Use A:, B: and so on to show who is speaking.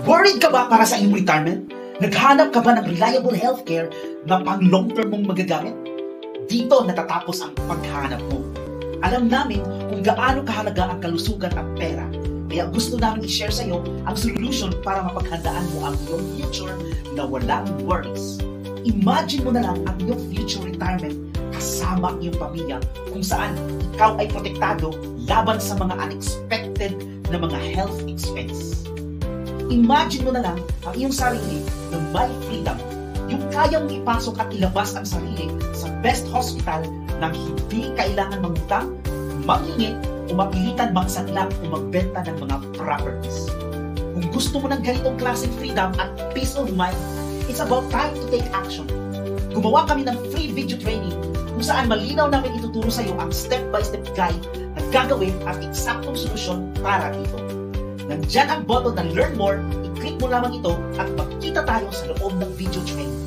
A: Worried ka ba para sa iyong retirement? Naghanap ka ba ng reliable healthcare na pang long-term mong magagamit? Dito natatapos ang paghahanap mo. Alam namin kung gaano kahalaga ang kalusugan at pera. Kaya gusto namin i-share sa iyo ang solution para mapaghandaan mo ang iyong future na walang worries. Imagine mo na lang ang iyong future retirement kasama ang iyong pamilya kung saan ikaw ay protektado laban sa mga unexpected na mga health expense. Imagine mo na lang ang iyong sarili na may freedom, yung kayang ipasok at ilabas ang sarili sa best hospital nang hindi kailangan mangutang, manghingi, o mapilitan magsanlap o magbenta ng mga properties. Kung gusto mo ng ganitong klaseng freedom at peace of mind, it's about time to take action. Gumawa kami ng free video training kung saan malinaw namin ituturo sa iyo ang step-by-step guide na gagawin at eksaktong solusyon para dito. Nandyan ang button na Learn More, i-click mo lamang ito at magkita tayo sa loob ng video training.